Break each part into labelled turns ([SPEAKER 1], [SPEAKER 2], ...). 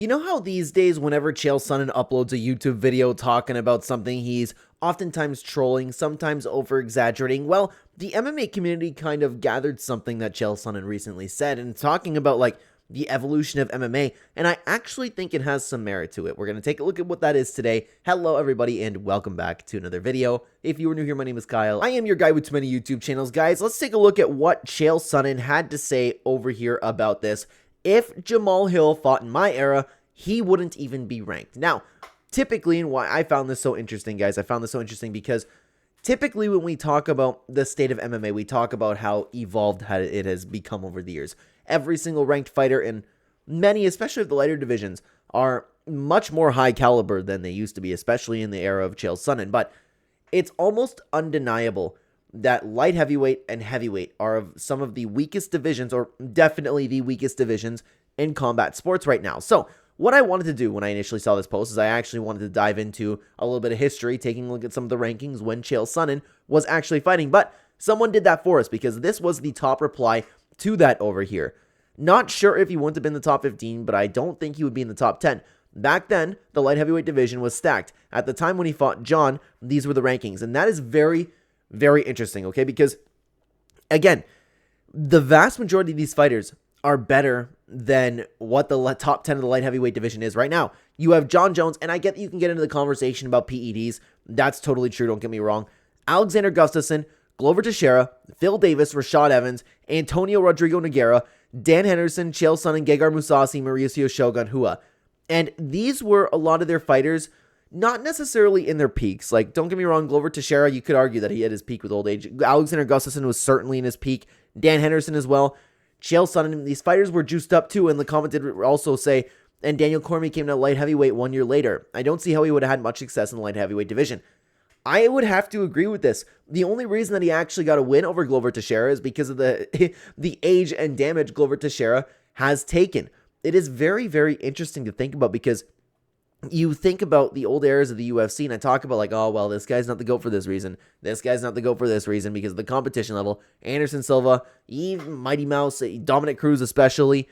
[SPEAKER 1] You know how these days, whenever Chael Sonnen uploads a YouTube video talking about something, he's oftentimes trolling, sometimes over-exaggerating? Well, the MMA community kind of gathered something that Chael Sonnen recently said and talking about, like, the evolution of MMA, and I actually think it has some merit to it. We're going to take a look at what that is today. Hello, everybody, and welcome back to another video. If you are new here, my name is Kyle. I am your guy with too many YouTube channels. Guys, let's take a look at what Chael Sonnen had to say over here about this. If Jamahal Hill fought in my era, he wouldn't even be ranked. Now, typically, and why I found this so interesting, guys, I found this so interesting because typically when we talk about the state of MMA, we talk about how evolved it has become over the years. Every single ranked fighter in many, especially of the lighter divisions, are much more high caliber than they used to be, especially in the era of Chael Sonnen. But it's almost undeniable that light heavyweight and heavyweight are of some of the weakest divisions, or definitely the weakest divisions in combat sports right now. So what I wanted to do when I initially saw this post is I actually wanted to dive into a little bit of history, taking a look at some of the rankings when Chael Sonnen was actually fighting. But someone did that for us because this was the top reply to that over here. Not sure if he wouldn't have been in the top 15, but I don't think he would be in the top 10. Back then, the light heavyweight division was stacked. At the time when he fought John, these were the rankings. And that is very, very interesting, okay? Because, again, the vast majority of these fighters are better than what the top 10 of the light heavyweight division is right now. You have John Jones, and I get that you can get into the conversation about PEDs. That's totally true, don't get me wrong. Alexander Gustafsson, Glover Teixeira, Phil Davis, Rashad Evans, Antonio Rodrigo Nogueira, Dan Henderson, Chael Sonnen, Gegard Mousasi, Mauricio Shogun Rua. And these were a lot of their fighters, not necessarily in their peaks. Like, don't get me wrong, Glover Teixeira, you could argue that he had his peak with old age. Alexander Gustafsson was certainly in his peak. Dan Henderson as well. Chael Sonnen, these fighters were juiced up too, and the comment did also say, and Daniel Cormier came to light heavyweight 1 year later. I don't see how he would have had much success in the light heavyweight division. I would have to agree with this. The only reason that he actually got a win over Glover Teixeira is because of the age and damage Glover Teixeira has taken. It is very, very interesting to think about because you think about the old eras of the UFC, and I talk about like, oh, well, this guy's not the GOAT for this reason. This guy's not the GOAT for this reason because of the competition level. Anderson Silva, even Mighty Mouse, Dominic Cruz especially.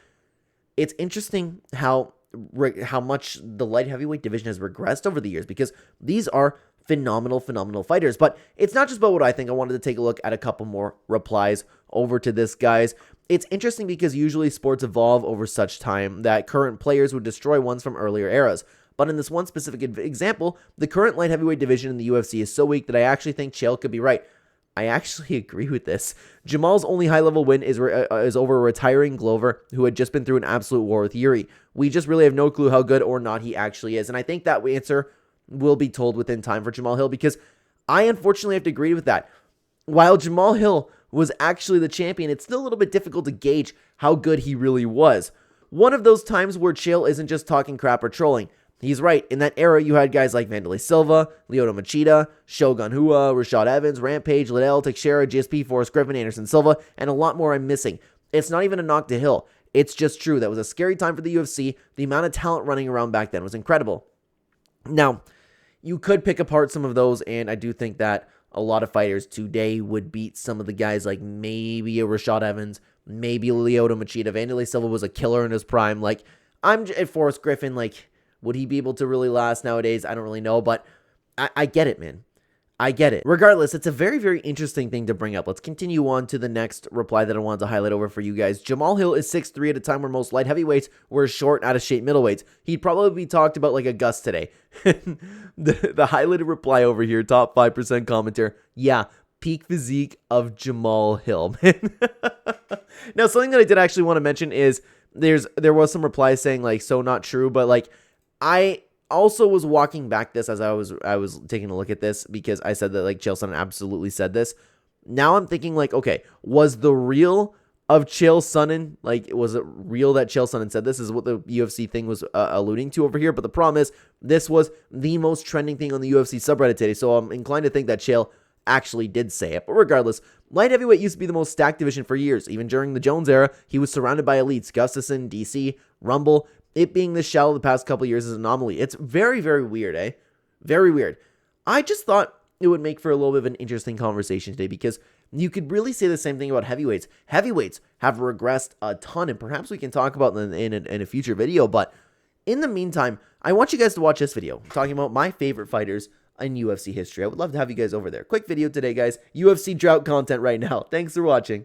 [SPEAKER 1] It's interesting how much the light heavyweight division has regressed over the years because these are phenomenal fighters. But it's not just about what I think. I wanted to take a look at a couple more replies over to this, guys. It's interesting because usually sports evolve over such time that current players would destroy ones from earlier eras. But in this one specific example, the current light heavyweight division in the UFC is so weak that I actually think Chael could be right. I actually agree with this. Jamal's only high-level win is over retiring Glover, who had just been through an absolute war with Yuri. We just really have no clue how good or not he actually is. And I think that answer will be told within time for Jamahal Hill because I unfortunately have to agree with that. While Jamahal Hill was actually the champion, it's still a little bit difficult to gauge how good he really was. One of those times where Chael isn't just talking crap or trolling. He's right. In that era, you had guys like Wanderlei Silva, Lyoto Machida, Shogun Rua, Rashad Evans, Rampage, Liddell, Teixeira, GSP, Forrest Griffin, Anderson Silva, and a lot more I'm missing. It's not even a knock to Hill. It's just true. That was a scary time for the UFC. The amount of talent running around back then was incredible. Now, you could pick apart some of those, and I do think that a lot of fighters today would beat some of the guys like maybe a Rashad Evans, maybe Lyoto Machida. Wanderlei Silva was a killer in his prime. Like, I'm at Forrest Griffin, like, would he be able to really last nowadays? I don't really know, but I get it, man. I get it. Regardless, it's a very, very interesting thing to bring up. Let's continue on to the next reply that I wanted to highlight over for you guys. Jamahal Hill is 6'3" at a time where most light heavyweights were short, out-of-shape middleweights. He'd probably be talked about like a Gus today. the highlighted reply over here, top 5% commenter. Yeah, peak physique of Jamahal Hill, man. Now, something that I did actually want to mention is there was some replies saying like, so not true, but like, I also was walking back this as I was taking a look at this because I said that like Chael Sonnen absolutely said this. Now I'm thinking like, okay, was the real of Chael Sonnen, like, was it real that Chael Sonnen said this? Is what the UFC thing was alluding to over here. But the problem is this was the most trending thing on the UFC subreddit today. So I'm inclined to think that Chael actually did say it. But regardless, light heavyweight used to be the most stacked division for years. Even during the Jones era, he was surrounded by elites: Gustafsson, DC, Rumble. It being this shallow the past couple of years is an anomaly. It's very, very weird, eh? Very weird. I just thought it would make for a little bit of an interesting conversation today because you could really say the same thing about heavyweights. Heavyweights have regressed a ton, and perhaps we can talk about them in a future video, but In the meantime, I want you guys to watch this video talking about my favorite fighters in UFC history. I would love to have you guys over there. Quick video today, guys. UFC drought content right now. Thanks for watching.